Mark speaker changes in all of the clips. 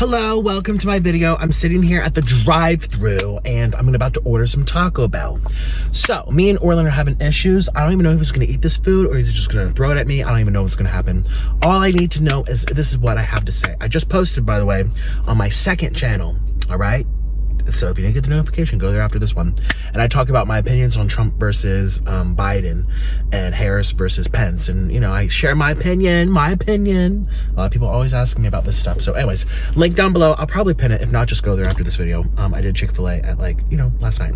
Speaker 1: Hello, welcome to my video. I'm sitting here at the drive-thru and I'm about to order some Taco Bell. So, me and Orlin are having issues. I don't even know if he's gonna eat this food or he's just gonna throw it at me. I don't even know what's gonna happen. All I need to know is this is what I have to say. I just posted, by the way, on my second channel, all right? So if you didn't get the notification, go there after this one. And I talk about my opinions on Trump versus Biden and Harris versus Pence. And, you know, I share my opinion. A lot of people are always asking me about this stuff. So anyways, link down below. I'll probably pin it. If not, just go there after this video. I did Chick-fil-A at last night.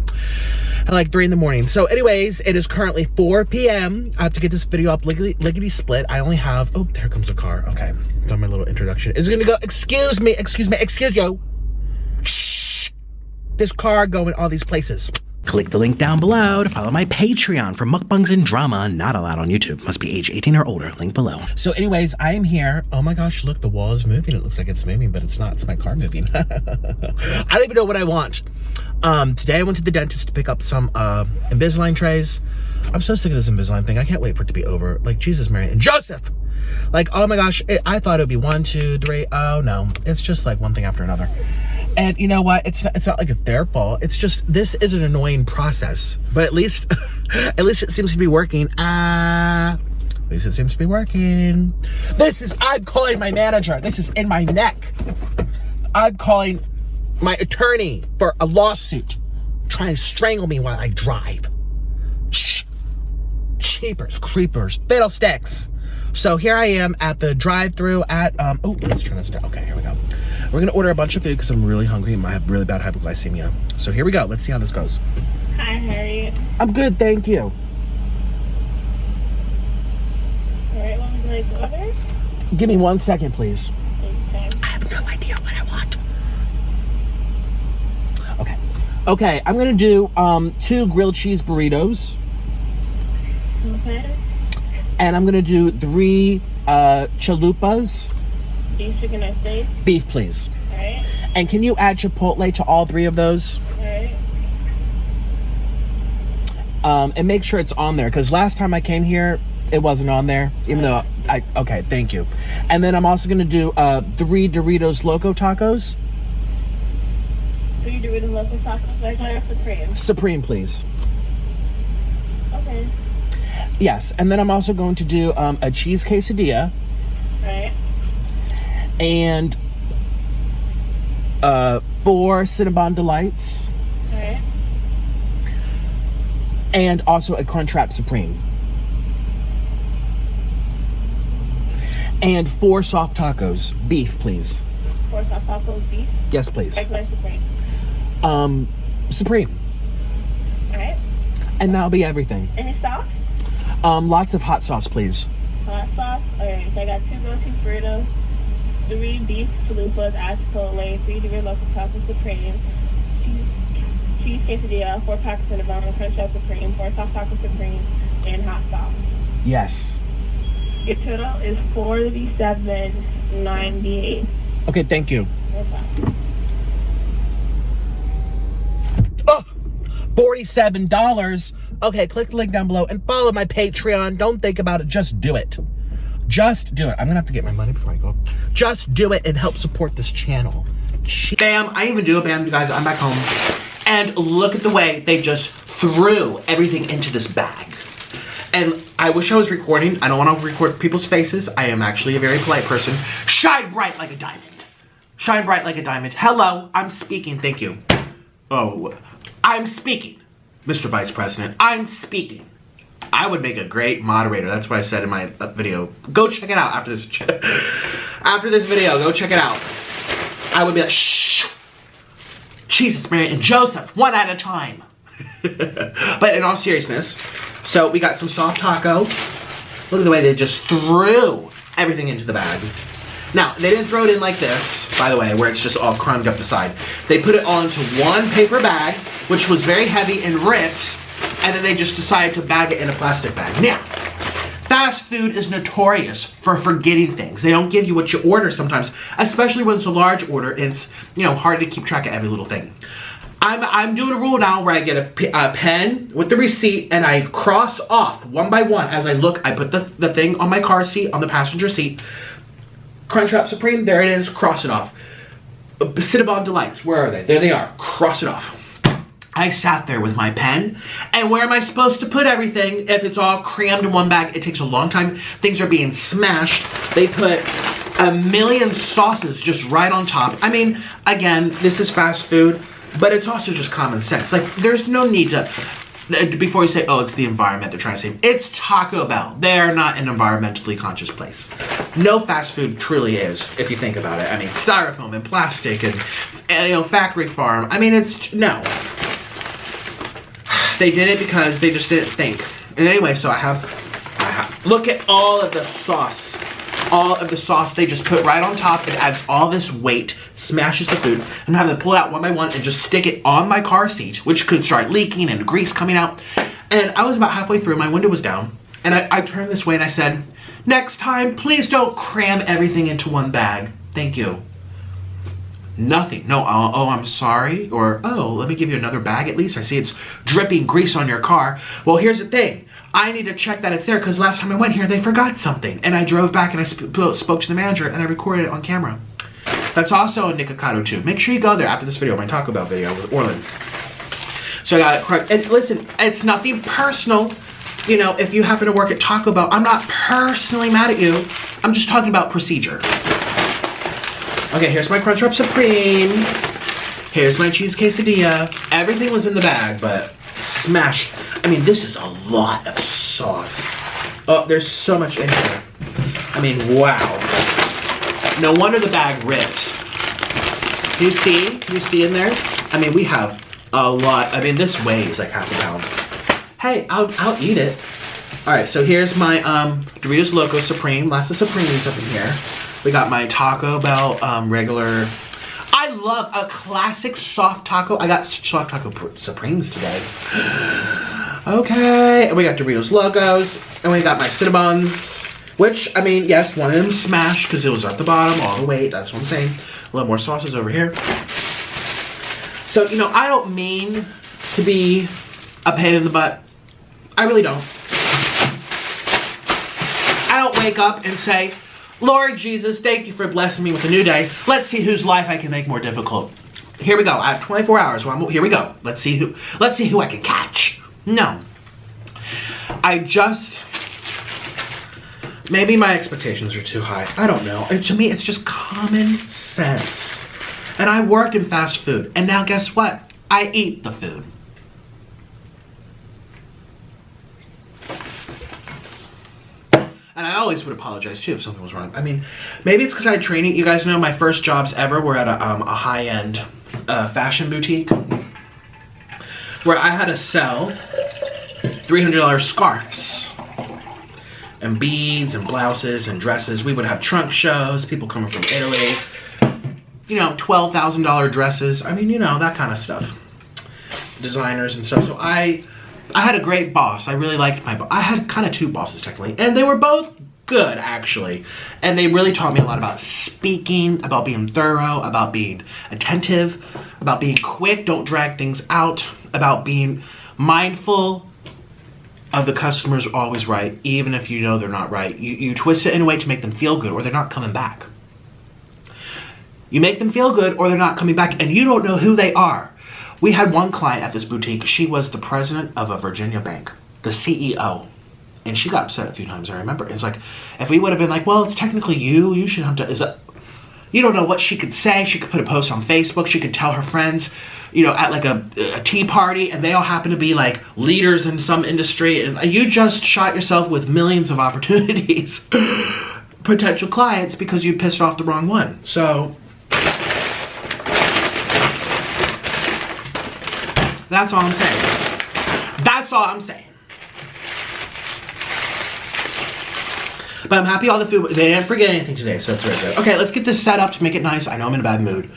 Speaker 1: At like 3 in the morning. So anyways, it is currently 4 p.m. I have to get this video up lickety split. I only have, oh, there comes a car. Okay, done my little introduction. Is it gonna go, excuse you. This car going all these places.
Speaker 2: Click the link down below to follow my Patreon for mukbangs and drama not allowed on YouTube. Must be age 18 or older. Link below.
Speaker 1: So anyways, I am here. Oh my gosh, look, the wall is moving. It looks like it's moving, but it's not. It's my car moving. I don't even know what I want. Today I went to the dentist to pick up some Invisalign trays. I'm so sick of this Invisalign thing. I can't wait for it to be over. Like, Jesus, Mary, and Joseph. Like, oh my gosh, I thought it would be 1, 2, 3. Oh no, it's just like one thing after another. And you know what? It's not like it's their fault. It's just, this is an annoying process. But at least, it seems to be working. At least it seems to be working. I'm calling my manager. This is in my neck. I'm calling my attorney for a lawsuit. Trying to strangle me while I drive. Shh. Cheapers, creepers, fiddlesticks. So here I am at the drive-thru at, oh, let's turn this down. Okay, here we go. We're gonna order a bunch of food because I'm really hungry and I have really bad hypoglycemia. So here we go. Let's see how this goes.
Speaker 3: Hi, Harriet.
Speaker 1: I'm good, thank you.
Speaker 3: All right, what would you like to order?
Speaker 1: Give me 1 second, please.
Speaker 3: Okay.
Speaker 1: I have no idea what I want. Okay, I'm gonna do 2 grilled cheese burritos.
Speaker 3: Okay.
Speaker 1: And I'm gonna do 3 chalupas.
Speaker 3: Beef, chicken, or steak?
Speaker 1: Beef, please.
Speaker 3: All right.
Speaker 1: And can you add Chipotle to all 3 of those?
Speaker 3: All right.
Speaker 1: And make sure it's on there, because last time I came here, it wasn't on there, even though okay, thank you. And then I'm also gonna do 3 Doritos Loco Tacos.
Speaker 3: 3 Doritos Loco Tacos, regular or Supreme?
Speaker 1: Supreme, please.
Speaker 3: Okay.
Speaker 1: Yes, and then I'm also going to do a cheese quesadilla.
Speaker 3: All right.
Speaker 1: And 4 Cinnabon Delights.
Speaker 3: All right.
Speaker 1: And also a Crunchwrap Supreme. And 4 soft tacos. Beef, please.
Speaker 3: 4 soft tacos, beef?
Speaker 1: Yes, please.
Speaker 3: Regular, Supreme?
Speaker 1: Supreme.
Speaker 3: All right.
Speaker 1: And that'll be everything.
Speaker 3: Any sauce?
Speaker 1: Lots of hot sauce, please.
Speaker 3: Hot sauce? All right, so I got 2 grilled cheese burritos, 3 beef chalupas, as Chipotle, 3 Doritos Loco Tacos Supreme, cheese quesadilla, 4 packs of Cinnabon, Crunchwrap Supreme, 4 soft tacos Supreme, and hot sauce.
Speaker 1: Yes.
Speaker 3: Your total is $47.98.
Speaker 1: Okay, thank you.
Speaker 3: No problem.
Speaker 1: Oh, $47. Okay, click the link down below and follow my Patreon. Don't think about it. Just do it. Just do it. I'm gonna have to get my money before I go. Just do it and help support this channel. Bam, I didn't even do it, bam, you guys. I'm back home. And look at the way they just threw everything into this bag. And I wish I was recording. I don't want to record people's faces. I am actually a very polite person. Shine bright like a diamond. Shine bright like a diamond. Hello, I'm speaking. Thank you. Oh, I'm speaking. Mr. Vice President, I'm speaking. I would make a great moderator. That's what I said in my video. Go check it out after this. After this video, go check it out. I would be like, shh. Jesus, Mary, and Joseph, one at a time. But in all seriousness, so we got some soft taco. Look at the way they just threw everything into the bag. Now, they didn't throw it in like this, by the way, where it's just all crumbed up the side. They put it all into one paper bag, which was very heavy and ripped, and then they just decided to bag it in a plastic bag. Now, fast food is notorious for forgetting things. They don't give you what you order sometimes, especially when it's a large order. It's, you know, hard to keep track of every little thing. I'm doing a rule now where I get a pen with the receipt and I cross off one by one as I look. I put the thing on my car seat, on the passenger seat. Crunchwrap Supreme, there it is, cross it off. Cinnabon Delights, where are they? There they are. Cross it off. I sat there with my pen, and where am I supposed to put everything if it's all crammed in one bag? It takes a long time. Things are being smashed. They put a million sauces just right on top. I mean, again, this is fast food, but it's also just common sense. Like, there's no need to, before you say, oh, it's the environment they're trying to save. It's Taco Bell. They're not an environmentally conscious place. No fast food truly is, if you think about it. I mean, styrofoam and plastic and you know, factory farm. I mean, it's, no. They did it because they just didn't think. And anyway, so I have, look at all of the sauce. All of the sauce they just put right on top. It adds all this weight, smashes the food. I'm having to pull it out one by one and just stick it on my car seat, which could start leaking and grease coming out. And I was about halfway through, my window was down. And I turned this way and I said, next time, please don't cram everything into one bag. Thank you. Nothing. No, oh, I'm sorry. Or, oh, let me give you another bag at least. I see it's dripping grease on your car. Well, here's the thing. I need to check that it's there because last time I went here, they forgot something. And I drove back and I spoke to the manager and I recorded it on camera. That's also in Nikocado too. Make sure you go there after this video, my Taco Bell video with Orlin. So I got it correct. And listen, it's nothing personal. You know, if you happen to work at Taco Bell, I'm not personally mad at you. I'm just talking about procedure. Okay, here's my Crunchwrap Supreme. Here's my cheese quesadilla. Everything was in the bag, but smashed. I mean, this is a lot of sauce. Oh, there's so much in here. I mean, wow. No wonder the bag ripped. Do you see? Can you see in there? I mean, we have a lot. I mean, this weighs like half a pound. Hey, I'll eat it. All right, so here's my Doritos Loco Supreme. Lots of Supremes up in here. We got my Taco Bell regular. I love a classic soft taco. I got soft taco Supremes today. Okay, and we got Doritos Locos, and we got my Cinnabons, which, I mean, yes, one of them smashed because it was at the bottom, all the weight, that's what I'm saying. A little more sauces over here. So, you know, I don't mean to be a pain in the butt. I really don't. I don't wake up and say, Lord Jesus, thank you for blessing me with a new day. Let's see whose life I can make more difficult. Here we go. I have 24 hours. Here we go. Let's see who I can catch. No. Maybe my expectations are too high. I don't know. To me, it's just common sense. And I work in fast food. And now guess what? I eat the food. And I always would apologize too if something was wrong. I mean, maybe it's because I had training. You guys know my first jobs ever were at a high-end fashion boutique where I had to sell $300 scarves and beads and blouses and dresses. We would have trunk shows, people coming from Italy, you know, $12,000 dresses. I mean, you know, that kind of stuff. Designers and stuff. So I had a great boss. I really liked my boss. I had kind of two bosses technically, and they were both good actually. And they really taught me a lot about speaking, about being thorough, about being attentive, about being quick, don't drag things out, about being mindful of the customer's always right, even if you know they're not right. You twist it in a way to make them feel good or they're not coming back. You make them feel good or they're not coming back and you don't know who they are. We had one client at this boutique. She was the president of a Virginia bank, the CEO. And she got upset a few times, I remember. It's like, if we would have been like, well, it's technically you should have to, you don't know what she could say. She could put a post on Facebook. She could tell her friends, you know, at like a tea party, and they all happen to be like leaders in some industry. And you just shot yourself with millions of opportunities, potential clients, because you pissed off the wrong one. So that's all I'm saying. That's all I'm saying. But I'm happy all the food, they didn't forget anything today, so it's very good. Okay, let's get this set up to make it nice. I know I'm in a bad mood.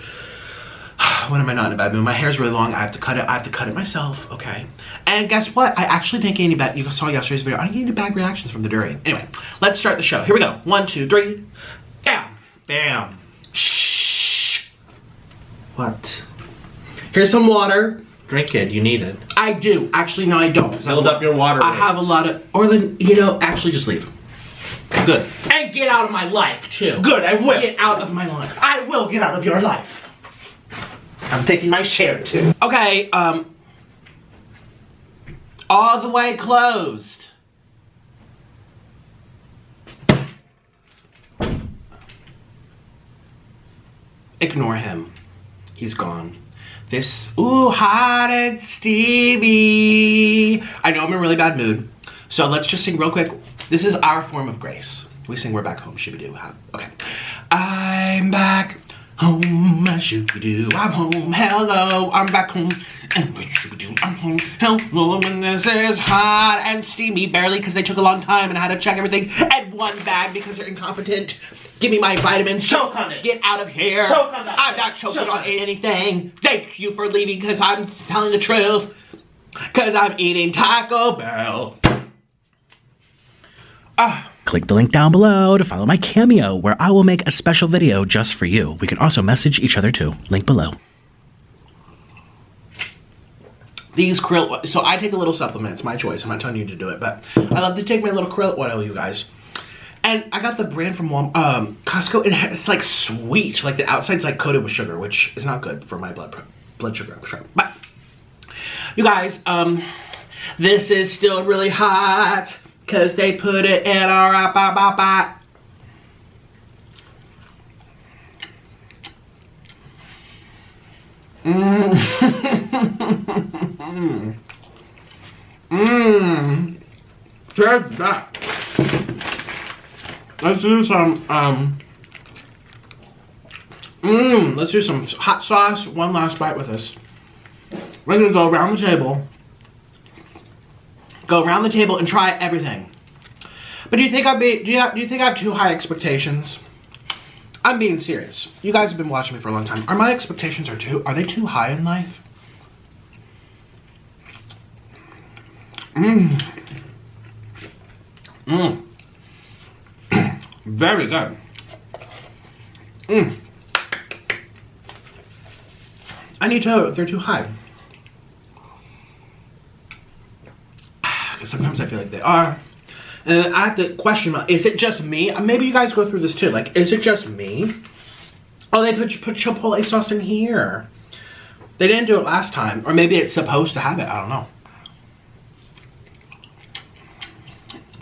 Speaker 1: When am I not in a bad mood? My hair's really long. I have to cut it. I have to cut it myself, okay? And guess what? I actually didn't get any bad, you saw yesterday's video, I didn't get any bad reactions from the durian. Anyway, let's start the show. Here we go. 1, 2, 3. Bam. Bam. Shh. What? Here's some water.
Speaker 4: Drink it, you need it.
Speaker 1: I do. Actually, no, I don't.
Speaker 4: Build up your water.
Speaker 1: I have a lot of, Orlin, you know, actually just leave. Good. And get out of my life, too.
Speaker 4: Good, I will.
Speaker 1: Get out of my life.
Speaker 4: I will get out of your life.
Speaker 1: I'm taking my share too. Okay, all the way closed. Ignore him. He's gone. This, ooh, hot and steamy. I know I'm in a really bad mood, so let's just sing real quick. This is our form of grace. We sing We're Back Home, shooby-doo. Okay. I'm back home, shooby-doo. I'm home, hello, I'm back home. And shooby-doo, I'm home, hello. And this is hot and steamy, barely because they took a long time and I had to check everything. And one bag because they're incompetent. Give me my vitamins.
Speaker 4: Choke on it.
Speaker 1: Get out of here.
Speaker 4: Choke on that.
Speaker 1: I'm not choking on anything. Thank you for leaving because I'm telling the truth. Because I'm eating Taco Bell.
Speaker 2: Click the link down below to follow my Cameo, where I will make a special video just for you. We can also message each other too. Link below.
Speaker 1: These krill, so I take a little supplement. It's my choice. I'm not telling you to do it, but I love to take my little krill oil, you guys. And I got the brand from Costco. It's like sweet. Like the outside's like coated with sugar, which is not good for my blood sugar, I'm sure. But you guys, this is still really hot because they put it in our Check that. Let's do some, let's do some hot sauce. One last bite with this. We're gonna go around the table. Go around the table and try everything. But do you think do you think I have too high expectations? I'm being serious. You guys have been watching me for a long time. Are my expectations are they too high in life? Very good. I need to, they're too high. Because sometimes I feel like they are. And I have to question, is it just me? Maybe you guys go through this too. Like, is it just me? Oh, they put Chipotle sauce in here. They didn't do it last time. Or maybe it's supposed to have it. I don't know.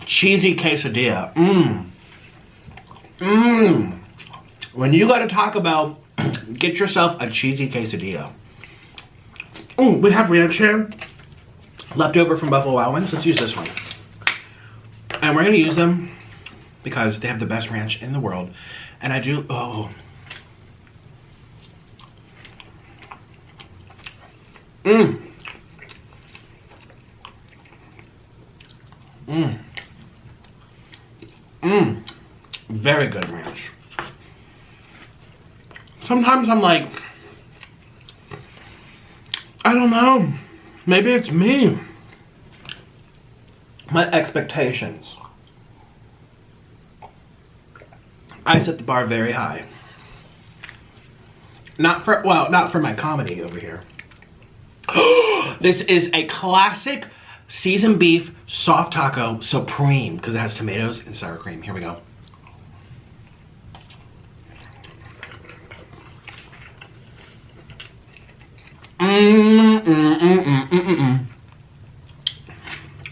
Speaker 1: Cheesy quesadilla. When you go to Taco Bell, get yourself a cheesy quesadilla. Oh, we have ranch here. Left over from Buffalo Wild Wings. Let's use this one. And we're going to use them because they have the best ranch in the world. And I do, Very good ranch. Sometimes I'm like, I don't know. Maybe it's me. My expectations. I set the bar very high. Not for my comedy over here. This is a classic seasoned beef soft taco supreme because it has tomatoes and sour cream. Here we go.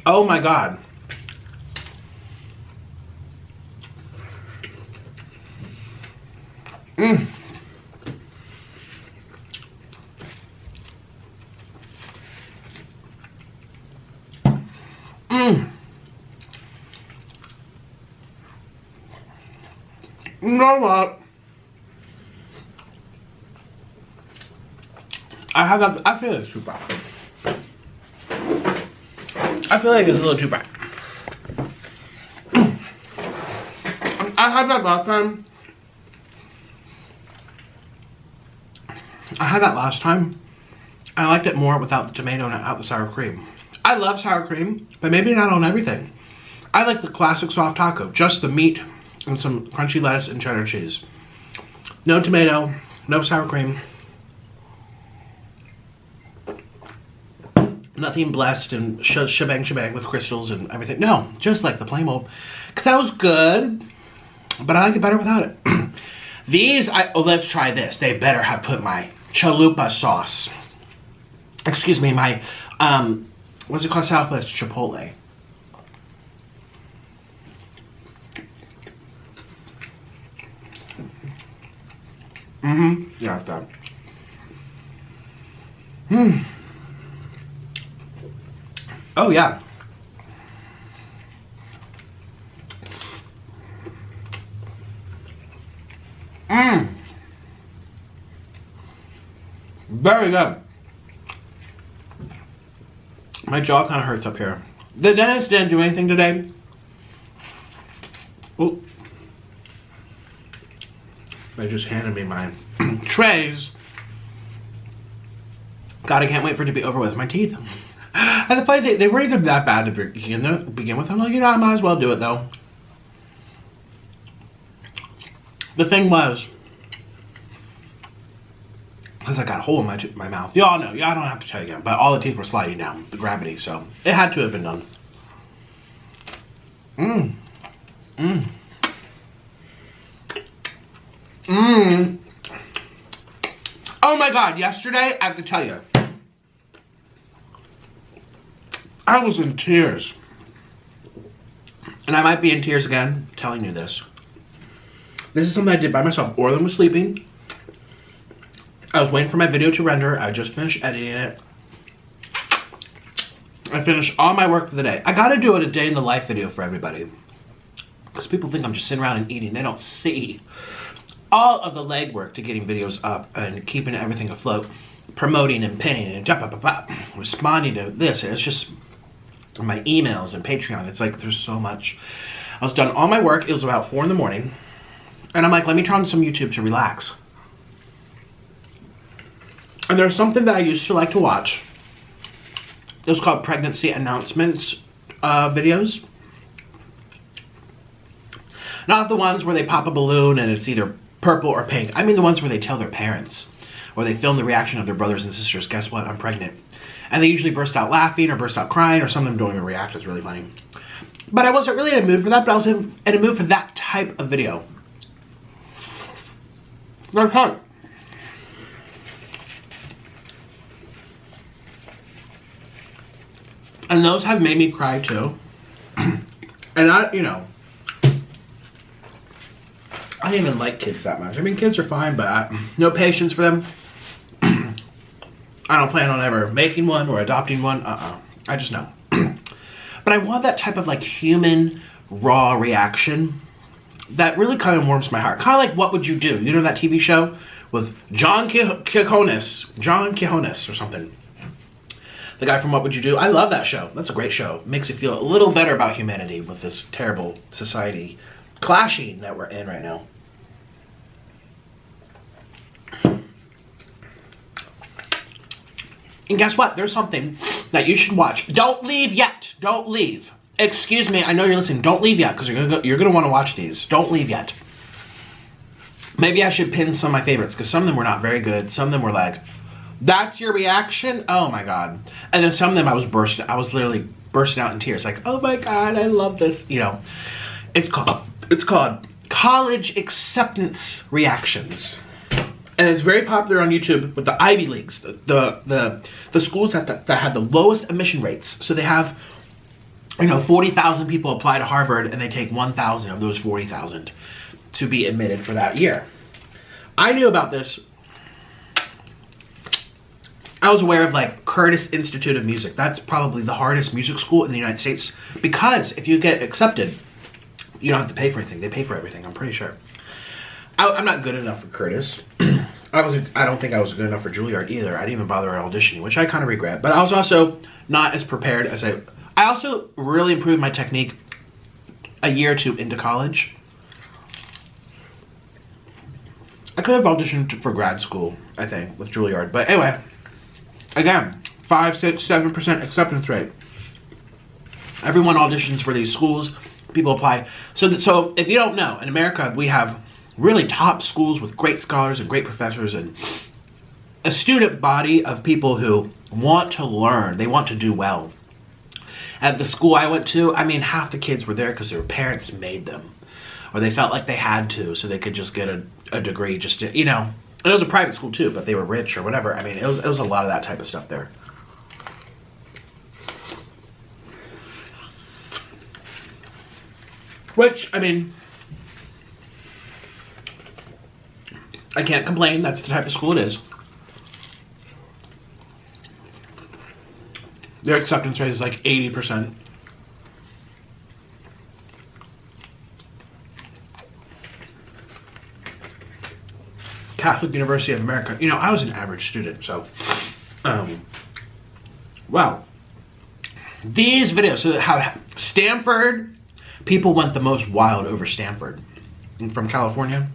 Speaker 1: Oh my God. You know what? I feel it's too bright. I feel like it's a little too bright. I had that last time. I liked it more without the tomato and without the sour cream. I love sour cream, but maybe not on everything. I like the classic soft taco, just the meat and some crunchy lettuce and cheddar cheese. No tomato, no sour cream. Nothing blessed and shebang with crystals and everything. No, just like the plain old. Because that was good, but I like it better without it. These, let's try this. They better have put my chalupa sauce. Excuse me, my, what's it called? Southwest Chipotle. Yeah, it's that. Oh, yeah. Very good. My jaw kind of hurts up here. The dentist didn't do anything today. Ooh. They just handed me my trays. God, I can't wait for it to be over with. My teeth. And the funny thing, they weren't even that bad to begin with. I'm like, you know, I might as well do it though. The thing was, because I got a hole in my mouth. Y'all know, I don't have to tell you again, but all the teeth were sliding down, the gravity, so it had to have been done. Oh my God, yesterday, I have to tell you, I was in tears. And I might be in tears again telling you this. This is something I did by myself. Orlin was sleeping. I was waiting for my video to render. I just finished editing it. I finished all my work for the day. I gotta do it a day in the life video for everybody. Because people think I'm just sitting around and eating. They don't see all of the legwork to getting videos up and keeping everything afloat. Promoting and pinning and responding to this. And it's just my emails and Patreon. It's like there's so much. I was done all my work. It was about 4 in the morning. And I'm like, let me turn on some YouTube to relax. And there's something that I used to like to watch. It was called pregnancy announcements videos. Not the ones where they pop a balloon and it's either purple or pink. I mean the ones where they tell their parents. Or they film the reaction of their brothers and sisters. Guess what? I'm pregnant. And they usually burst out laughing or burst out crying, or some of them don't even react. It's really funny. But I wasn't really in a mood for that, but I was in a mood for that type of video. That's hard. And those have made me cry too. And I, you know, I don't even like kids that much. I mean, kids are fine, but no patience for them. I don't plan on ever making one or adopting one. I just know. But I want that type of like human, raw reaction that really kind of warms my heart. Kind of like What Would You Do? You know that TV show with John Quijones or something. The guy from What Would You Do? I love that show. That's a great show. It makes you feel a little better about humanity with this terrible society clashing that we're in right now. And guess what? There's something that you should watch. Don't leave yet. Don't leave. Excuse me. I know you're listening. Don't leave yet because you're gonna want to watch these. Don't leave yet. Maybe I should pin some of my favorites because some of them were not very good. Some of them were like, "That's your reaction? Oh my God!" And then some of them I was literally bursting out in tears. Like, "Oh my God, I love this." You know, it's called College Acceptance Reactions. And it's very popular on YouTube with the Ivy Leagues, the schools that had the lowest admission rates. So they have, you know, 40,000 people apply to Harvard, and they take 1,000 of those 40,000 to be admitted for that year. I knew about this. I was aware of like Curtis Institute of Music. That's probably the hardest music school in the United States because if you get accepted, you don't have to pay for anything. They pay for everything, I'm pretty sure. I'm not good enough for Curtis. I don't think I was good enough for Juilliard either. I didn't even bother auditioning, which I kind of regret. But I was also not as prepared as I also really improved my technique a year or two into college. I could have auditioned for grad school, I think, with Juilliard. But anyway, again, 5, 6, 7% acceptance rate. Everyone auditions for these schools. People apply. So if you don't know, in America, we have really top schools with great scholars and great professors and a student body of people who want to learn. They want to do well. At the school I went to, I mean, half the kids were there because their parents made them. Or they felt like they had to so they could just get a degree just to, you know. it was a private school too, but they were rich or whatever. I mean, it was a lot of that type of stuff there. Which, I mean, I can't complain. That's the type of school it is. Their acceptance rate is like 80%. Catholic University of America. You know, I was an average student, so, wow. These videos, so how Stanford, people went the most wild over Stanford. And from California.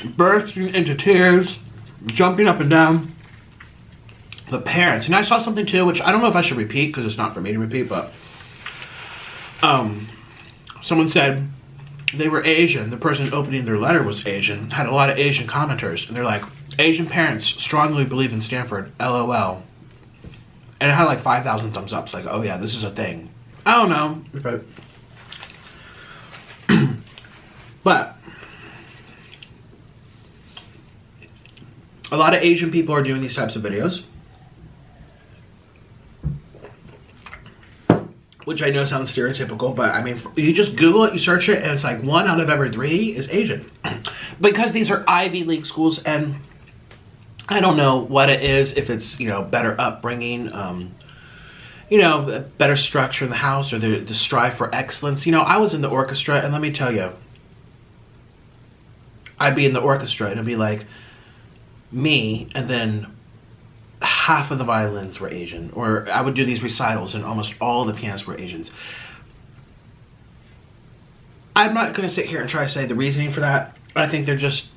Speaker 1: Bursting into tears, jumping up and down. The parents, and I saw something too, which I don't know if I should repeat because it's not for me to repeat, but someone said they were Asian. The person opening their letter was Asian, had a lot of Asian commenters, and they're like, Asian parents strongly believe in Stanford, LOL. And it had like 5,000 thumbs up. It's like, oh yeah, this is a thing. I don't know if I... But a lot of Asian people are doing these types of videos, which I know sounds stereotypical, but I mean, you just Google it, you search it, and it's like 1 out of every 3 is Asian. Because these are Ivy League schools, and I don't know what it is, if it's, you know, better upbringing, you know, better structure in the house, or the strive for excellence. You know, I was in the orchestra, and let me tell you, I'd be in the orchestra, and it'd be like me, and then half of the violins were Asian, or I would do these recitals and almost all the pianists were Asians. I'm not going to sit here and try to say the reasoning for that. I think they're just,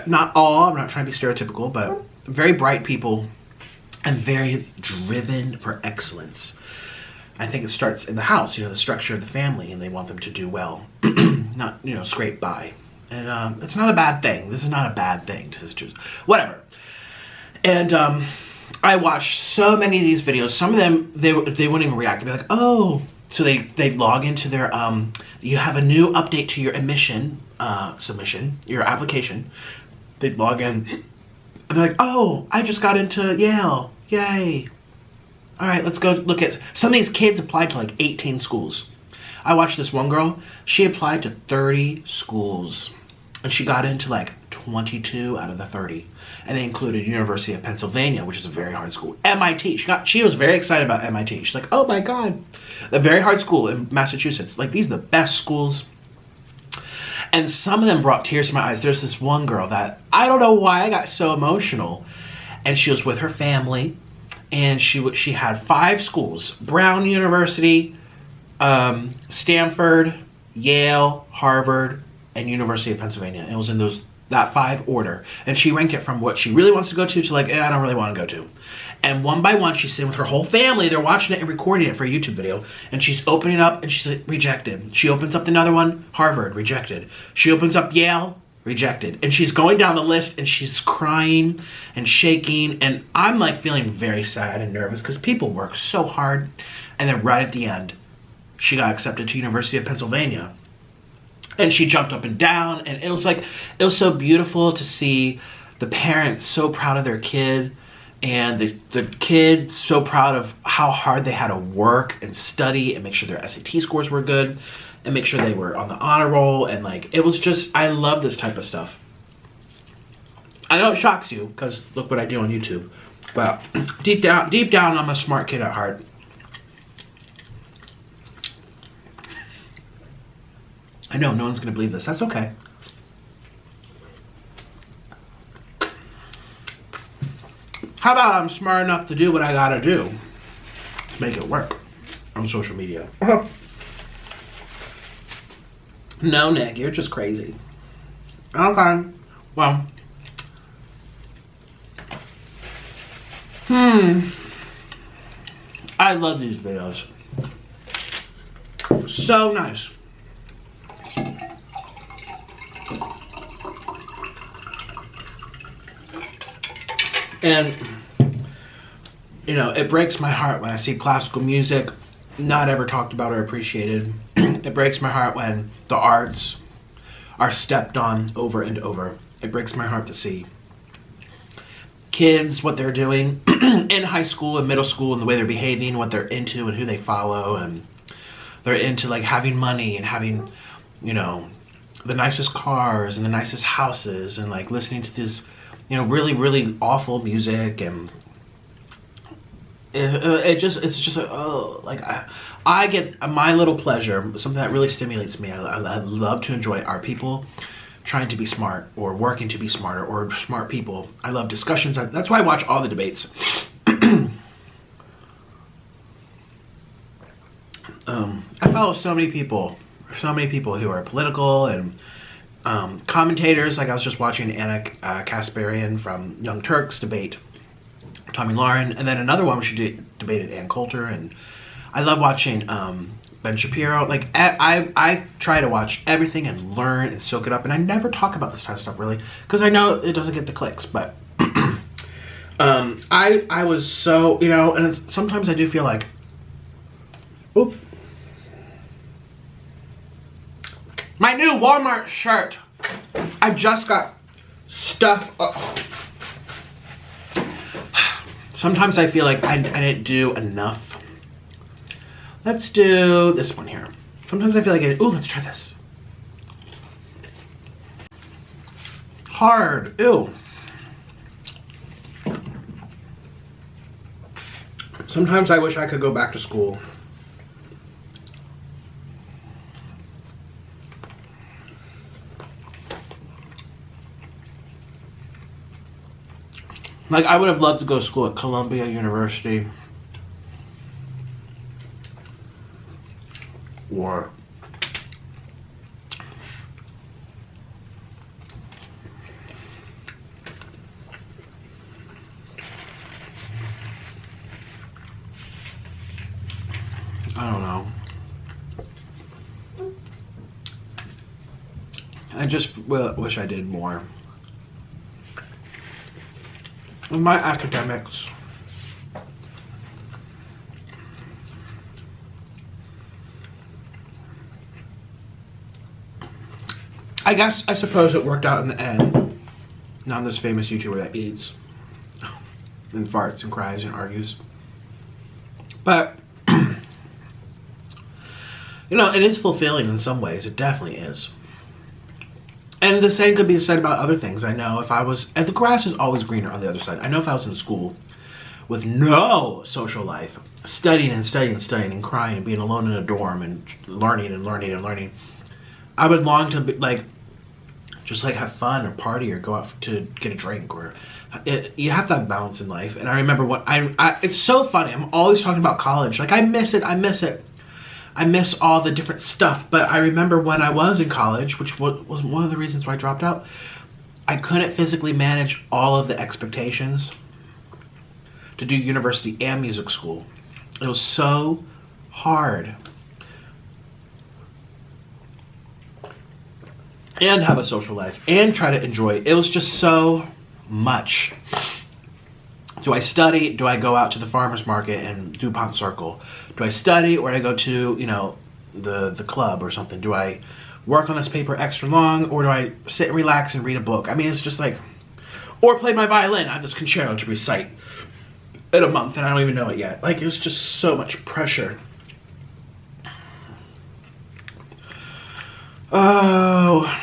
Speaker 1: not all, I'm not trying to be stereotypical, but very bright people and very driven for excellence. I think it starts in the house, you know, the structure of the family, and they want them to do well, not, you know, scrape by. And it's not a bad thing. This is not a bad thing to just, whatever. And I watched so many of these videos. Some of them, they wouldn't even react. They'd be like, oh. So they'd log into their, you have a new update to your admission submission, your application. They'd log in. And they're like, oh, I just got into Yale. Yay. All right, let's go look at, some of these kids applied to like 18 schools. I watched this one girl, she applied to 30 schools. And she got into like 22 out of the 30. And they included University of Pennsylvania, which is a very hard school. MIT, she was very excited about MIT. She's like, oh my God. A very hard school in Massachusetts. Like, these are the best schools. And some of them brought tears to my eyes. There's this one girl that, I don't know why I got so emotional. And she was with her family. And she had 5 schools. Brown University, Stanford, Yale, Harvard, and University of Pennsylvania. And it was in that 5 order. And she ranked it from what she really wants to go to like, I don't really want to go to. And one by one, she's sitting with her whole family. They're watching it and recording it for a YouTube video. And she's opening up and she's like, rejected. She opens up another one, Harvard, rejected. She opens up Yale, rejected. And she's going down the list and she's crying and shaking. And I'm like feeling very sad and nervous because people work so hard. And then right at the end, she got accepted to University of Pennsylvania. And she jumped up and down, and it was so beautiful to see the parents so proud of their kid, and the kid so proud of how hard they had to work and study and make sure their SAT scores were good and make sure they were on the honor roll. And like, it was just, I love this type of stuff. I know it shocks you because look what I do on YouTube, but deep down, I'm a smart kid at heart. I know, no one's going to believe this. That's okay. How about I'm smart enough to do what I got to do to make it work on social media? No, Nick, you're just crazy. Okay. Well. I love these videos. So nice. And, you know, it breaks my heart when I see classical music not ever talked about or appreciated. It breaks my heart when the arts are stepped on over and over. It breaks my heart to see kids, what they're doing in high school and middle school, and the way they're behaving, what they're into and who they follow, and they're into like having money and having, you know, the nicest cars and the nicest houses, and like listening to this, you know, really, really awful music. And it's just like I get my little pleasure, something that really stimulates me. I love to enjoy are people trying to be smart or working to be smarter or smart people. I love discussions. That's why I watch all the debates. I follow so many people who are political and commentators. Like I was just watching Anna Kasparian from Young Turks debate Tommy Lauren, and then another one where she debated Ann Coulter. And I love watching Ben Shapiro. Like I try to watch everything and learn and soak it up, and I never talk about this kind of stuff really because I know it doesn't get the clicks. But I was so, you know, and sometimes I do feel like, oop, my new Walmart shirt. I just got stuff. Sometimes I feel like I didn't do enough. Let's do this one here. Sometimes I feel like ooh, let's try this. Hard, ew. Sometimes I wish I could go back to school. Like, I would have loved to go to school at Columbia University. Or I don't know. I just wish I did more. In my academics, I suppose it worked out in the end. Now I'm this famous YouTuber that eats and farts and cries and argues. But, you know, it is fulfilling in some ways. It definitely is. And the same could be said about other things. I know if I was, and the grass is always greener on the other side. I know if I was in school with no social life, studying and studying and studying and crying and being alone in a dorm and learning and learning and learning, I would long to be like, just like have fun or party or go out to get a drink, or you have to have balance in life. And I remember what it's so funny. I'm always talking about college. Like I miss it. I miss all the different stuff. But I remember when I was in college, which was one of the reasons why I dropped out, I couldn't physically manage all of the expectations to do university and music school. It was so hard. And have a social life and try to enjoy it. It was just so much. Do I study? Do I go out to the farmer's market and DuPont Circle? Do I study, or do I go to, you know, the club or something? Do I work on this paper extra long, or do I sit and relax and read a book? I mean, it's just like, or play my violin. I have this concerto to recite in a month and I don't even know it yet. Like, it was just so much pressure. Oh,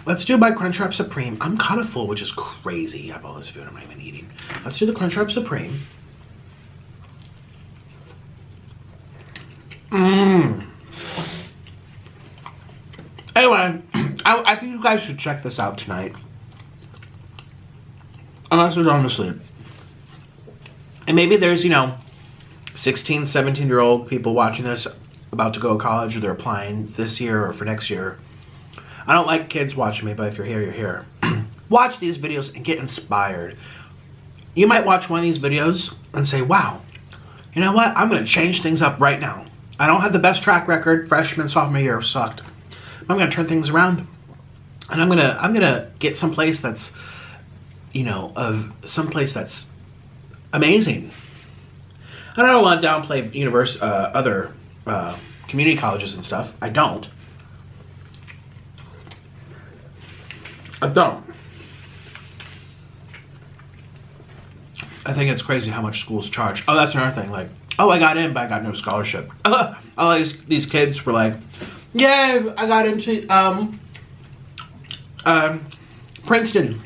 Speaker 1: let's do my Crunchwrap Supreme. I'm kind of full, which is crazy. I have all this food I'm not even eating. Let's do the Crunchwrap Supreme. Anyway, I think you guys should check this out tonight. Unless you're going to sleep. And maybe there's, you know, 16, 17-year-old people watching this about to go to college, or they're applying this year or for next year. I don't like kids watching me, but if you're here, you're here. Watch these videos and get inspired. You might watch one of these videos and say, wow, you know what? I'm going to change things up right now. I don't have the best track record. Freshman, sophomore year sucked. I'm going to turn things around. And I'm gonna get someplace that's, you know, someplace that's amazing. And I don't want to downplay other community colleges and stuff. I don't. I don't. I think it's crazy how much schools charge. Oh, that's another thing. Like, oh, I got in, but I got no scholarship. All these kids were like, yeah, I got into Princeton.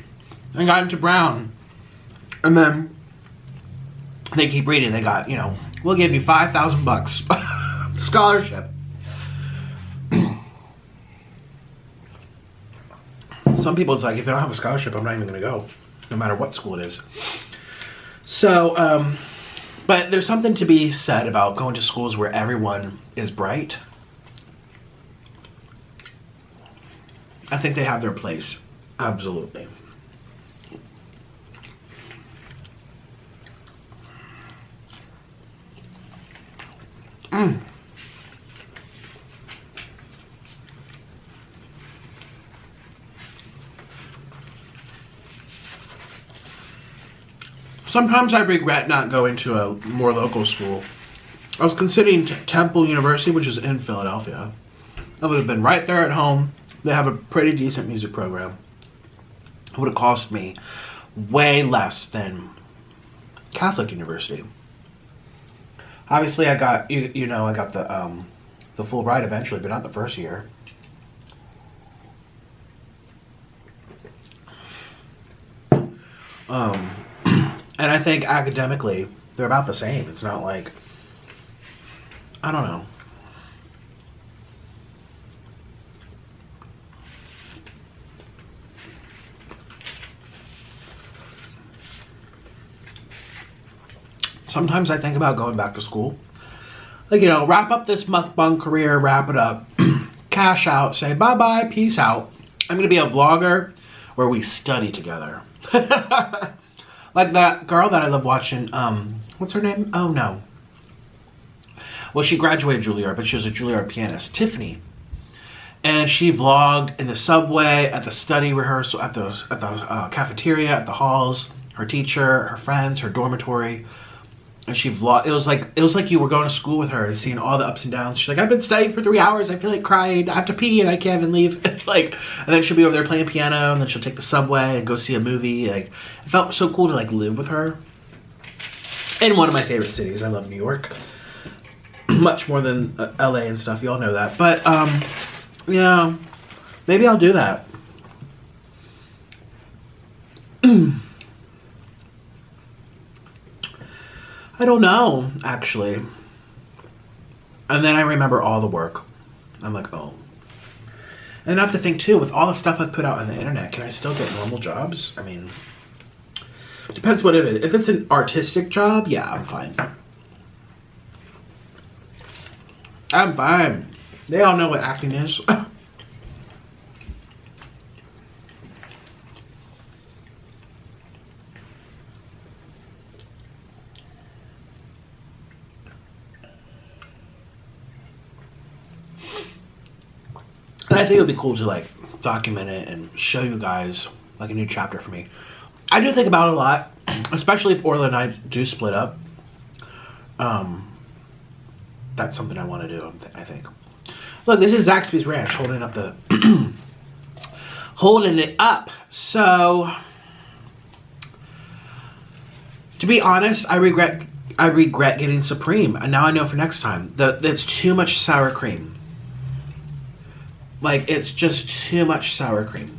Speaker 1: I got into Brown. And then they keep reading. They got, you know, we'll give you $5,000 scholarship. Some people, it's like, if I don't have a scholarship, I'm not even going to go, no matter what school it is. So, but there's something to be said about going to schools where everyone is bright. I think they have their place. Absolutely. Sometimes I regret not going to a more local school. I was considering Temple University, which is in Philadelphia. I would have been right there at home. They have a pretty decent music program. It would have cost me way less than Catholic University. Obviously, I got you know I got the full ride eventually, but not the first year. And I think academically, they're about the same. It's not like, I don't know. Sometimes I think about going back to school. Like, you know, wrap up this mukbang career, wrap it up, cash out, say bye-bye, peace out. I'm going to be a vlogger where we study together. Like that girl that I love watching, what's her name? Oh, no. Well, she graduated Juilliard, but she was a Juilliard pianist, Tiffany. And she vlogged in the subway, at the study rehearsal, at the cafeteria, at the halls, her teacher, her friends, her dormitory. And she vlogged. It was like you were going to school with her and seeing all the ups and downs. She's like, I've been studying for 3 hours. I feel like crying. I have to pee and I can't even leave. Like, and then she'll be over there playing piano, and then she'll take the subway and go see a movie. Like, it felt so cool to like live with her. In one of my favorite cities. I love New York much more than LA and stuff. You all know that. But yeah, maybe I'll do that. I don't know, actually. And then I remember all the work. I'm like, oh. And I have to think, too, with all the stuff I've put out on the internet, can I still get normal jobs? I mean, depends what it is. If it's an artistic job, yeah, I'm fine. I'm fine. They all know what acting is. And I think it would be cool to like document it and show you guys like a new chapter for me. I do think about it a lot, especially if Orlin and I do split up. That's something I want to do, I think. Look, this is Zaxby's Ranch holding up the holding it up. So to be honest, I regret getting Supreme, and now I know for next time that it's too much sour cream. Like, it's just too much sour cream.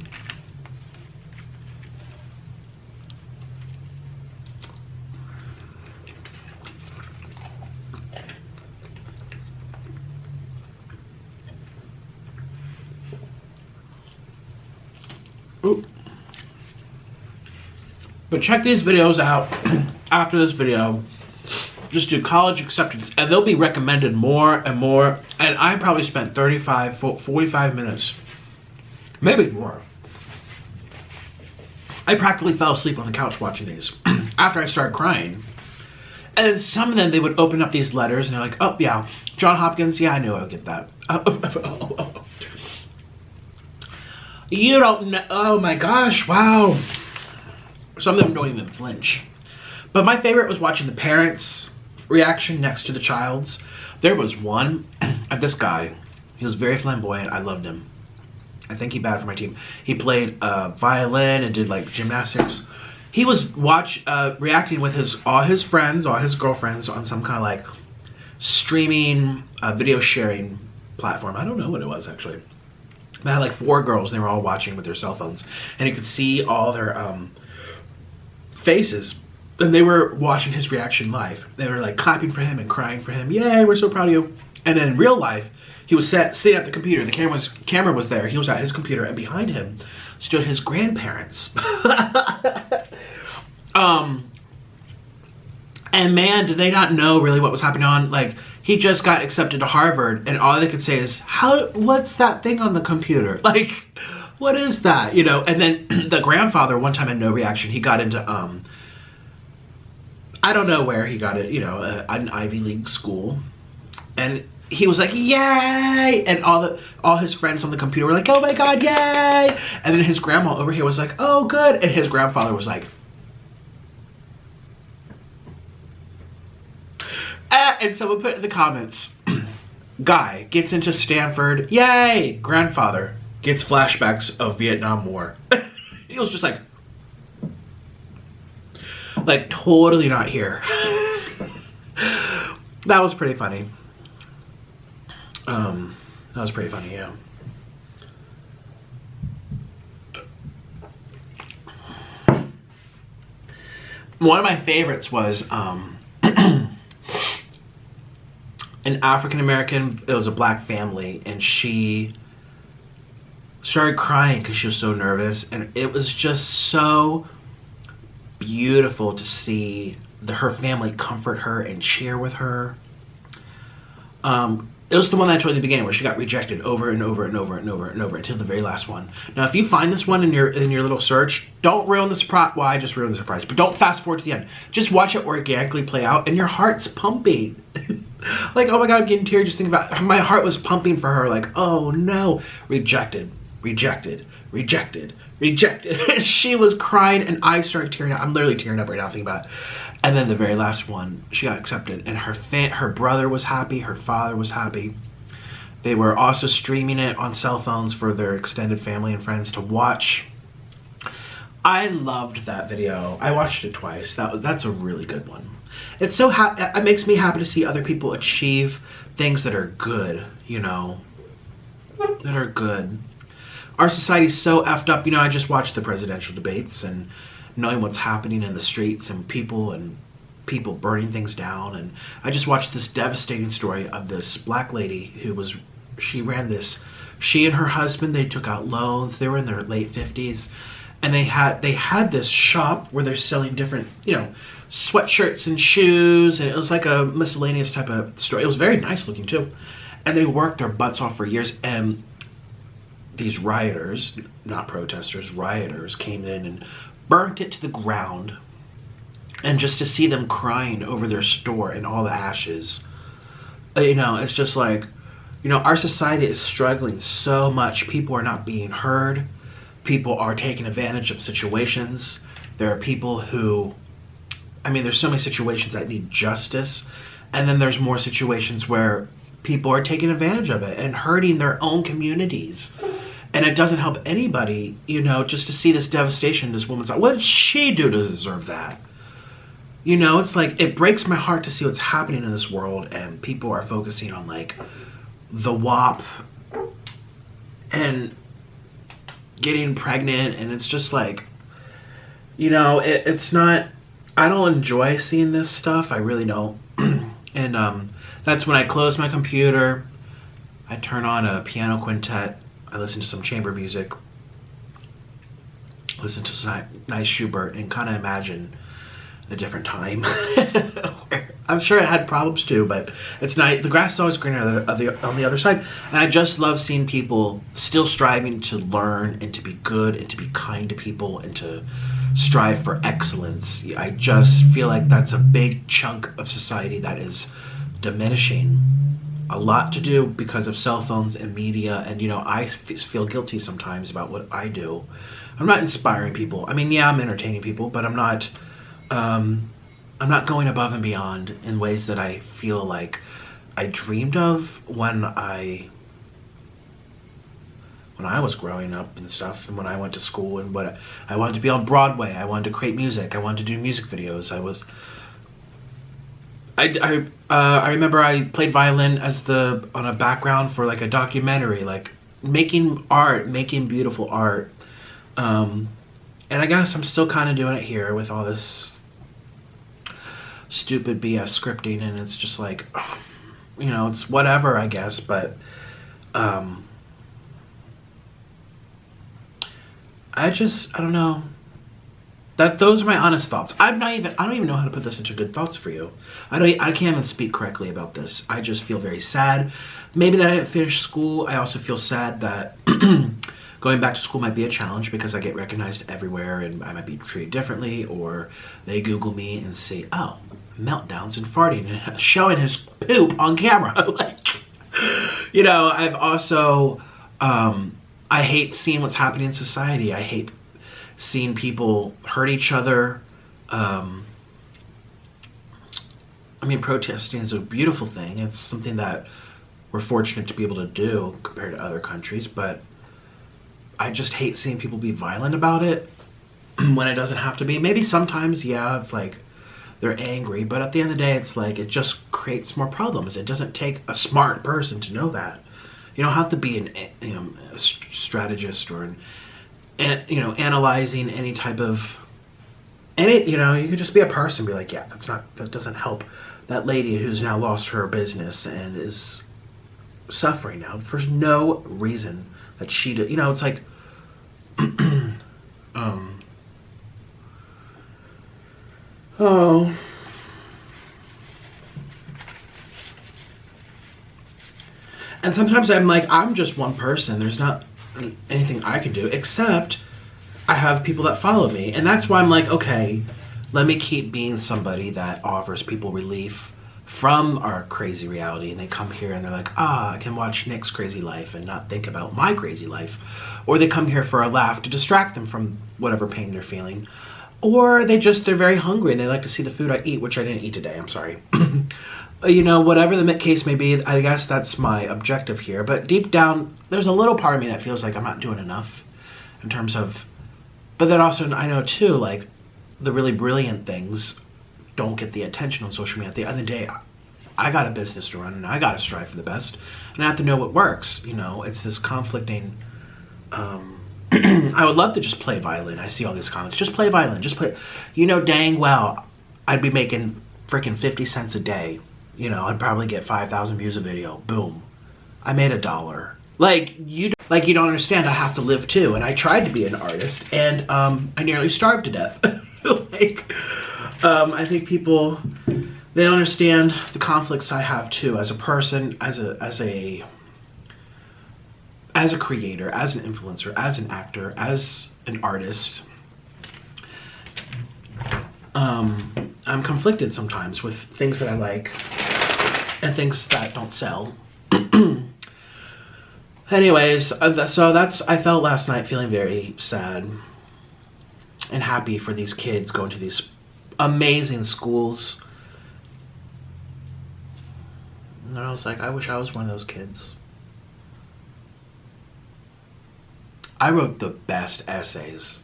Speaker 1: Ooh. But check these videos out after this video. Just do college acceptance, and they'll be recommended more and more. And I probably spent 45 minutes, maybe more. I practically fell asleep on the couch watching these after I started crying. And some of them, they would open up these letters and they're like, oh yeah, John Hopkins, yeah, I knew I would get that. You don't know, oh my gosh, wow. Some of them don't even flinch. But my favorite was watching the parents' reaction next to the child's. There was one, this guy, he was very flamboyant, I loved him. I think he batted for my team. He played violin and did like gymnastics. He was reacting with all his friends, all his girlfriends on some kind of like streaming video sharing platform. I don't know what it was actually. But I had like 4 girls, and they were all watching with their cell phones, and you could see all their faces, and they were watching his reaction live. They were like clapping for him and crying for him. Yay, we're so proud of you. And then in real life, he was sitting at the computer. The camera was there. He was at his computer, and behind him stood his grandparents. And man, did they not know really what was happening on. Like, he just got accepted to Harvard, and all they could say is, what's that thing on the computer? Like, what is that? You know, and then the grandfather, one time had no reaction. He got into, I don't know where he got it, you know, an Ivy League school. And he was like, yay! And all his friends on the computer were like, oh my God, yay! And then his grandma over here was like, oh good. And his grandfather was like, and someone put in the comments, guy gets into Stanford, yay! Grandfather gets flashbacks of Vietnam War. He was just like totally not here. That was pretty funny. That was pretty funny, yeah. One of my favorites was an African American. It was a black family, and she started crying because she was so nervous, and it was just so beautiful to see her family comfort her and cheer with her. It was the one that I told you at the beginning, where she got rejected over and over and over and over and over until the very last one. Now, if you find this one in your little search, don't ruin the surprise. Well, I just ruined the surprise, but don't fast forward to the end. Just watch it organically play out, and your heart's pumping. Like, oh my God, I'm getting teary just thinking about it. My heart was pumping for her, like, oh no, rejected, rejected, rejected, rejected. She was crying, and I started tearing up. I'm literally tearing up right now thinking about it. And then the very last one, she got accepted, and her brother was happy, her father was happy. They were also streaming it on cell phones for their extended family and friends to watch. I loved that video. I watched it twice. That's a really good one. It's so it makes me happy to see other people achieve things that are good, you know, that are good. Our society's so effed up. You know, I just watched the presidential debates, and knowing what's happening in the streets and people burning things down. And I just watched this devastating story of this black lady she and her husband, they took out loans. They were in their late 50s, and they had this shop where they're selling different, you know, sweatshirts and shoes, and it was like a miscellaneous type of store. It was very nice looking too. And they worked their butts off for years, and these rioters, not protesters, rioters, came in and burnt it to the ground. And just to see them crying over their store and all the ashes, you know, it's just like, you know, our society is struggling so much. People are not being heard. People are taking advantage of situations. There are people who, I mean, there's so many situations that need justice, and then there's more situations where people are taking advantage of it and hurting their own communities. And it doesn't help anybody, you know, just to see this devastation. This woman's like, what did she do to deserve that? You know, it's like, it breaks my heart to see what's happening in this world, and people are focusing on like the WAP and getting pregnant, and it's just like, you know, it's not, I don't enjoy seeing this stuff. I really don't. And that's when I close my computer, I turn on a piano quintet, I listen to some chamber music, listen to some nice Schubert, and kind of imagine a different time. I'm sure it had problems too, but it's nice. The grass is always greener on the other side. And I just love seeing people still striving to learn and to be good and to be kind to people and to strive for excellence. I just feel like that's a big chunk of society that is diminishing. A lot to do because of cell phones and media, and you know, I feel guilty sometimes about what I do. I'm not inspiring people. I mean, yeah, I'm entertaining people, but I'm not going above and beyond in ways that I feel like I dreamed of when I when I was growing up and stuff, and when I went to school, and what I wanted to be on Broadway. I wanted to create music. I wanted to do music videos. I remember I played violin on a background for like a documentary, like making art, making beautiful art. And I guess I'm still kind of doing it here with all this stupid BS scripting, and it's just like, you know, it's whatever, I guess, but I don't know. Those are my honest thoughts. I don't even know how to put this into good thoughts for you. I can't even speak correctly about this. I just feel very sad. Maybe that I didn't finish school. I also feel sad that going back to school might be a challenge because I get recognized everywhere and I might be treated differently, or they Google me and say, oh, meltdowns and farting and showing his poop on camera. Like, you know, I've also, I hate seeing what's happening in society. I hate seeing people hurt each other. I mean, protesting is a beautiful thing. It's something that we're fortunate to be able to do compared to other countries, but I just hate seeing people be violent about it when it doesn't have to be. Maybe sometimes, yeah, it's like they're angry, but at the end of the day, it's like it just creates more problems. It doesn't take a smart person to know that. You don't have to be a strategist or analyzing any type of you could just be a person and be like, yeah, that doesn't help that lady who's now lost her business and is suffering now for no reason that she did. You know, it's like oh, and sometimes I'm like, I'm just one person. There's not anything I can do except I have people that follow me, and that's why I'm like, okay, let me keep being somebody that offers people relief from our crazy reality, and they come here and they're like, I can watch Nick's crazy life and not think about my crazy life, or they come here for a laugh to distract them from whatever pain they're feeling, or they're very hungry and they like to see the food I eat, which I didn't eat today, I'm sorry. You know, whatever the case may be, I guess that's my objective here. But deep down, there's a little part of me that feels like I'm not doing enough in terms of, but then also I know too, like the really brilliant things don't get the attention on social media. At the end of the day, I got a business to run and I got to strive for the best, and I have to know what works. You know, it's this conflicting, I would love to just play violin. I see all these comments, just play violin, just play, you know, dang well, I'd be making freaking 50 cents a day. You know, I'd probably get 5,000 views a video. Boom. I made $1. Like you don't understand, I have to live too. And I tried to be an artist and I nearly starved to death. I think people, they don't understand the conflicts I have too as a person, as a creator, as an influencer, as an actor, as an artist. I'm conflicted sometimes with things that I like and things that don't sell. Anyways, so I felt last night feeling very sad and happy for these kids going to these amazing schools. And I was like, I wish I was one of those kids. I wrote the best essays.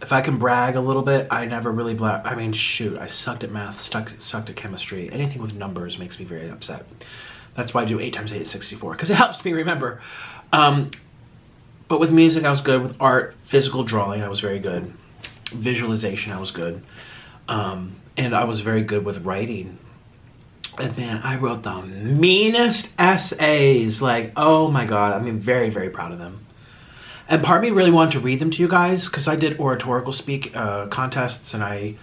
Speaker 1: If I can brag a little bit, I never really I mean, shoot, I sucked at math, sucked at chemistry. Anything with numbers makes me very upset. That's why I do 8 times 8 is 64, because it helps me remember. But with music, I was good. With art, physical drawing, I was very good. Visualization, I was good. And I was very good with writing. And man, I wrote the meanest essays. Like, oh my God, I'm very, very proud of them. And part of me really wanted to read them to you guys because I did oratorical contests, and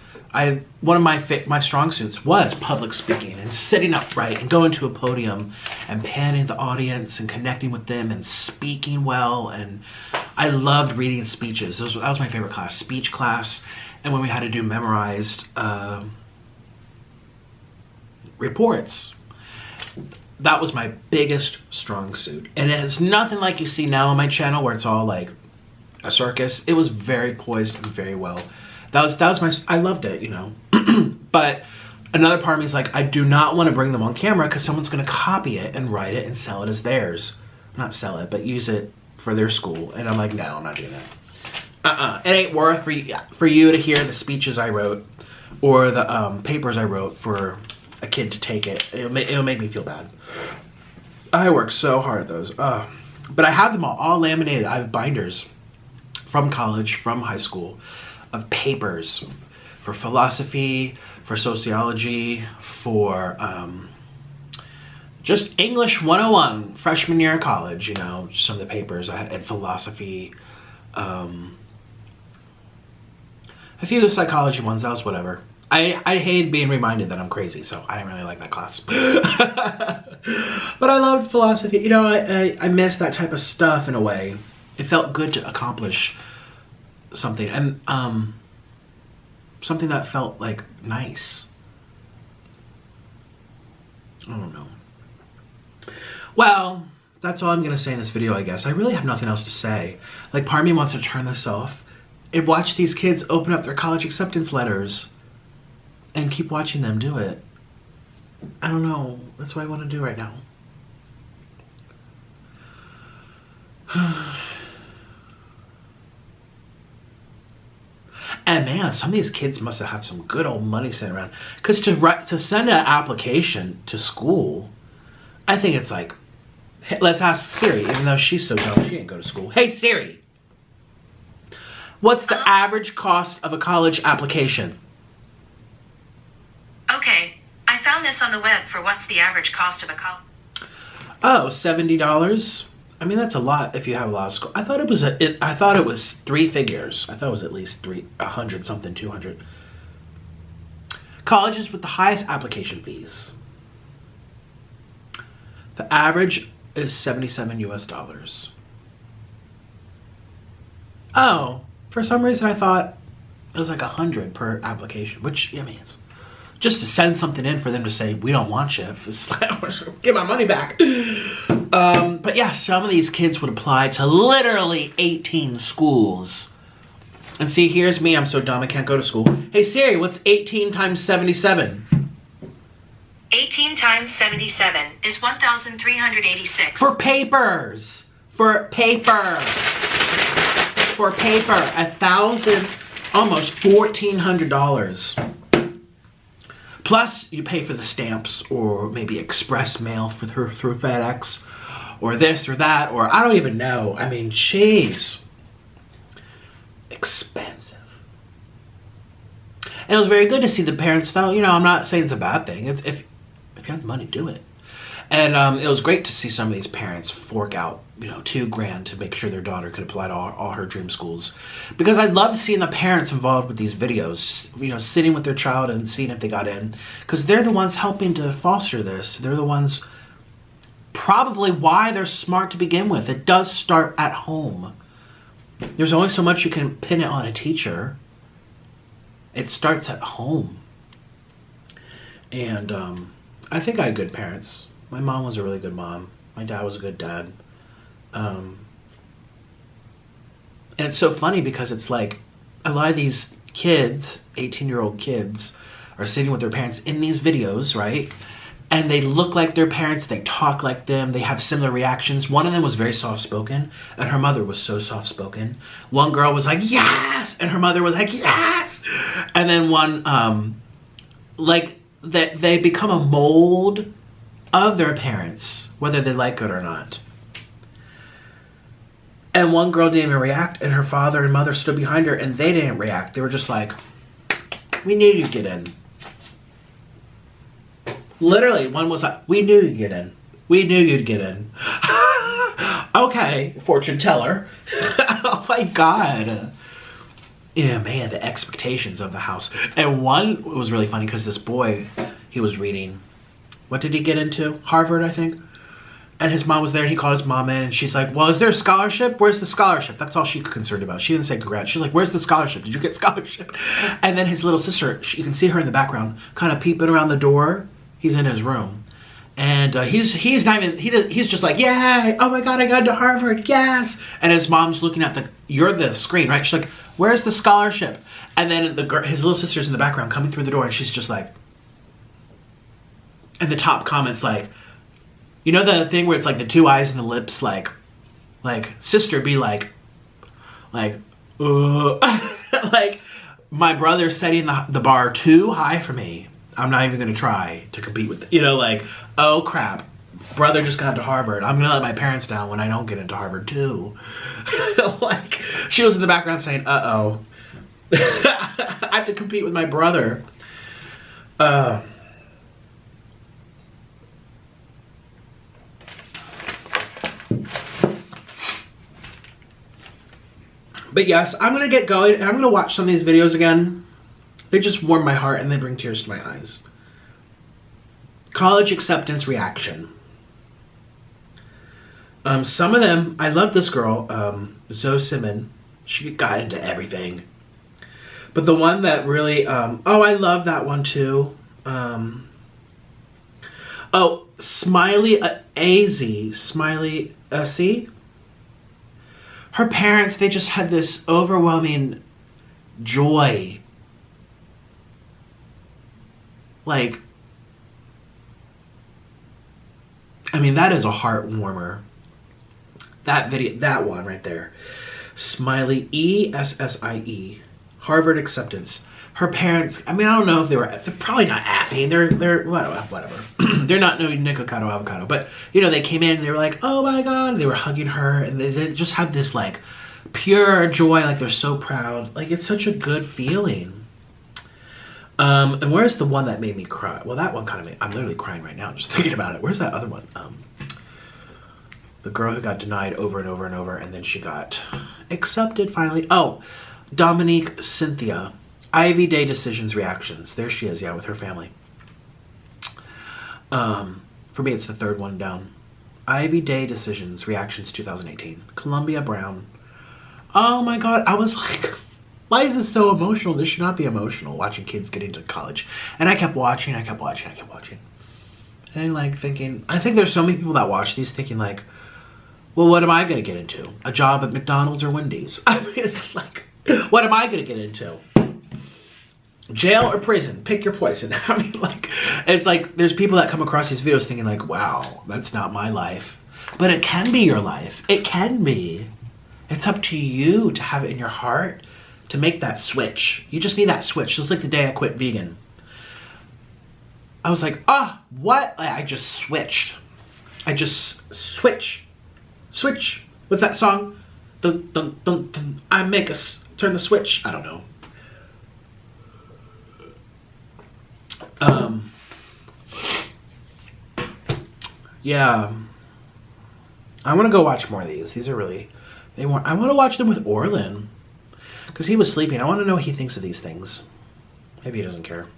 Speaker 1: one of my strong suits was public speaking and sitting upright and going to a podium and panning the audience and connecting with them and speaking well. And I loved reading speeches. That was my favorite class, speech class. And when we had to do memorized reports, that was my biggest strong suit. And it's nothing like you see now on my channel where it's all like a circus. It was very poised and very well. That was I loved it, you know. But another part of me is like, I do not want to bring them on camera because someone's going to copy it and write it and sell it as theirs. Not sell it, but use it for their school. And I'm like, no, I'm not doing that. It ain't worth for you to hear the speeches I wrote or the papers I wrote for a kid to take it. It'll make me feel bad. I worked so hard at those. But I have them all laminated. I have binders from college, from high school, of papers for philosophy, for sociology, for just English 101, freshman year of college, you know, some of the papers I had, and philosophy, a few psychology ones, that was whatever. I hated being reminded that I'm crazy, so I didn't really like that class. But I loved philosophy. You know, I miss that type of stuff in a way. It felt good to accomplish something, and something that felt like nice. I don't know. Well, that's all I'm gonna say in this video, I guess. I really have nothing else to say. Like, part of me wants to turn this off and watch these kids open up their college acceptance letters and keep watching them do it. I don't know. That's what I want to do right now. And man, some of these kids must have had some good old money sitting around. Because to send an application to school, I think it's like, hey, let's ask Siri, even though she's so dumb, she didn't go to school. Hey Siri, what's the average cost of a college application?
Speaker 4: Okay, I found this on the web for what's the average cost of a college.
Speaker 1: Oh, $70. I mean, that's a lot if you have a lot of school. I thought it was three figures. I thought it was at least 100 something, 200. Colleges with the highest application fees. The average is $77 US. Oh, for some reason I thought it was like 100 per application, which, I mean, it's just to send something in for them to say, we don't want you. It's like, get my money back. But yeah, some of these kids would apply to literally 18 schools. And see, here's me. I'm so dumb I can't go to school. Hey Siri, what's 18 times 77?
Speaker 4: 18 times 77 is 1,386.
Speaker 1: For papers. For paper. For paper. 1,000, almost $1,400. Plus, you pay for the stamps or maybe express mail through FedEx or this or that, or I don't even know. I mean, jeez. Expensive. And it was very good to see the parents felt, you know, I'm not saying it's a bad thing. It's if you have the money, do it. And it was great to see some of these parents fork out, you know, $2,000 to make sure their daughter could apply to all her dream schools. Because I love seeing the parents involved with these videos, you know, sitting with their child and seeing if they got in. Because they're the ones helping to foster this. They're the ones probably why they're smart to begin with. It does start at home. There's only so much you can pin it on a teacher. It starts at home. And I think I had good parents. My mom was a really good mom. My dad was a good dad. And it's so funny because it's like a lot of these kids, 18-year-old kids, are sitting with their parents in these videos, right? And they look like their parents, they talk like them, they have similar reactions. One of them was very soft-spoken, and her mother was so soft-spoken. One girl was like, yes! And her mother was like, yes! And then one, like, they become a mold of their parents, whether they like it or not. And one girl didn't even react, and her father and mother stood behind her, and they didn't react. They were just like, we knew you'd get in. Literally, one was like, we knew you'd get in. We knew you'd get in. Okay, fortune teller. Oh my God. Yeah, man, the expectations of the house. And one was really funny because this boy, he was reading, what did he get into? Harvard, I think. And his mom was there, and he called his mom in, and she's like, well, is there a scholarship? Where's the scholarship? That's all she's concerned about. She didn't say congrats. She's like, where's the scholarship? Did you get scholarship? And then his little sister, you can see her in the background, kind of peeping around the door. He's in his room. And he's not even, he's just like, yeah, oh my God, I got into Harvard, yes. And his mom's looking at you're the screen, right? She's like, where's the scholarship? And then his little sister's in the background coming through the door, and she's just like, and the top comment's like, you know the thing where it's like the two eyes and the lips, like Like, sister be like, like my brother's setting the bar too high for me. I'm not even gonna try to compete with, you know, like, oh crap, brother just got into Harvard. I'm gonna let my parents down when I don't get into Harvard too. Like, she was in the background saying, uh-oh. I have to compete with my brother. But yes, I'm gonna get going and I'm gonna watch some of these videos again. They just warm my heart and they bring tears to my eyes. College acceptance reaction. Some of them, I love this girl, Zoe Simon. She got into everything. But the one that really, oh, I love that one too. Oh, Smiley Alizee, Smiley C. Her parents, they just had this overwhelming joy. Like, I mean, that is a heart warmer. That video, that one right there. Smiley, E-S-S-I-E. Harvard acceptance. Her parents, I mean, I don't know if they're probably not happy. They're whatever. They're not no Nikocado avocado. But, you know, they came in and they were like, oh my God. They were hugging her and they just have this like pure joy. Like they're so proud. Like it's such a good feeling. And where's the one that made me cry? Well, that one kind of made, I'm literally crying right now just thinking about it. Where's that other one? The girl who got denied over and over and over and then she got accepted finally. Oh, Dominique Cynthia. Ivy Day decisions reactions. There she is, yeah, with her family. For me, it's the third one down. Ivy Day decisions reactions 2018. Columbia Brown. Oh my God, I was like, why is this so emotional? This should not be emotional, watching kids get into college. And I kept watching. And like thinking, I think there's so many people that watch these thinking like, well, what am I gonna get into? A job at McDonald's or Wendy's? I mean, it's like, what am I gonna get into? Jail or prison, pick your poison. I mean, like, it's like there's people that come across these videos thinking like, wow, that's not my life. But it can be your life. It can be. It's up to you to have it in your heart to make that switch. You just need that switch. Just like the day I quit vegan. I was like, ah, oh, what? I just switched. I just switch. What's that song? Dun, dun, dun, dun. I make us turn the switch. I don't know. Yeah, I want to go watch more of these. These are really, I want to watch them with Orlin because he was sleeping. I want to know what he thinks of these things. Maybe he doesn't care.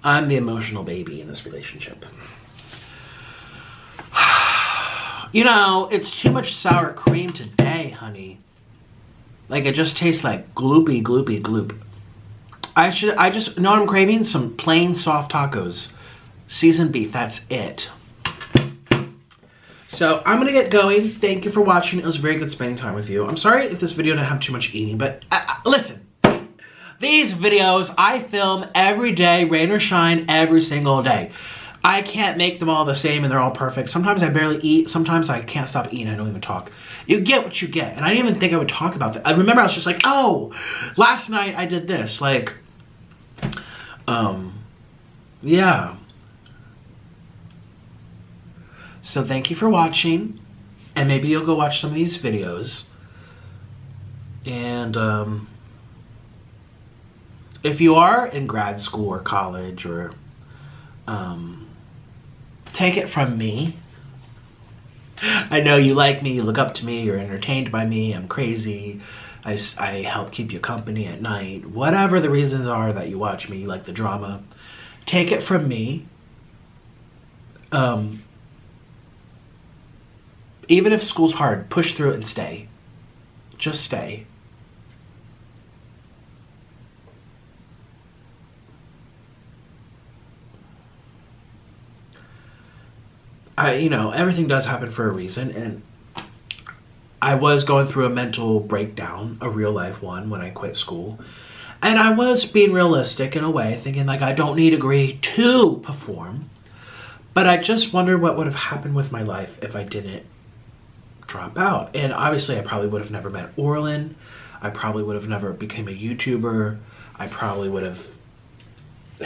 Speaker 1: I'm the emotional baby in this relationship. You know, it's too much sour cream today, honey. Like it just tastes like gloopy gloop. I just know what I'm craving? Some plain soft tacos. Seasoned beef, that's it. So I'm gonna get going. Thank you for watching. It was very good spending time with you. I'm sorry if this video didn't have too much eating, but listen. These videos I film every day, rain or shine, every single day. I can't make them all the same and they're all perfect. Sometimes I barely eat. Sometimes I can't stop eating. I don't even talk. You get what you get. And I didn't even think I would talk about that. I remember I was just like, oh, last night I did this. Like, yeah. So thank you for watching. And maybe you'll go watch some of these videos. And if you are in grad school or college or take it from me. I know you like me, you look up to me, you're entertained by me, I'm crazy. I help keep you company at night. Whatever the reasons are that you watch me, you like the drama. Take it from me. Even if school's hard, push through it and stay. Just stay. You know, everything does happen for a reason, and I was going through a mental breakdown, a real life one, when I quit school. And I was being realistic in a way, thinking like I don't need a degree to perform. But I just wondered what would have happened with my life if I didn't
Speaker 2: drop out. And obviously I probably would have never met Orlin. I probably would have never became a YouTuber. I probably would have,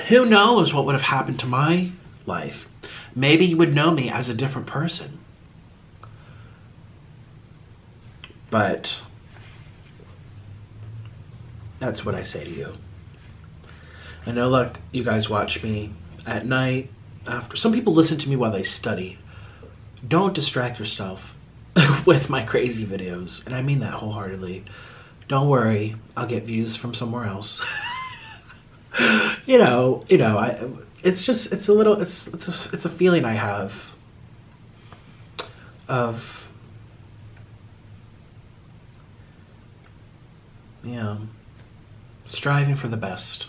Speaker 2: who knows what would have happened to my life. Maybe you would know me as a different person. But that's what I say to you. I know, look, you guys watch me at night after. Some people listen to me while they study. Don't distract yourself with my crazy videos. And I mean that wholeheartedly. Don't worry, I'll get views from somewhere else. It's a feeling I have of, striving for the best.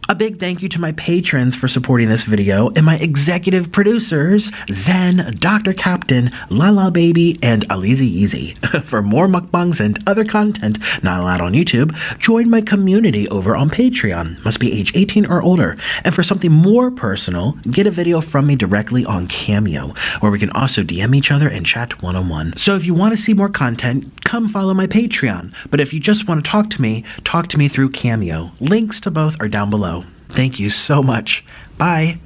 Speaker 2: A big thank you to my patrons for supporting this video, and my executive producers, Zen, Dr. Captain, Lala Baby, and Alizee Yeezy. For more mukbangs and other content not allowed on YouTube, join my community over on Patreon. Must be age 18 or older. And for something more personal, get a video from me directly on Cameo, where we can also DM each other and chat one-on-one. So if you want to see more content, come follow my Patreon. But if you just want to talk to me through Cameo. Links to both are down below. Thank you so much. Bye.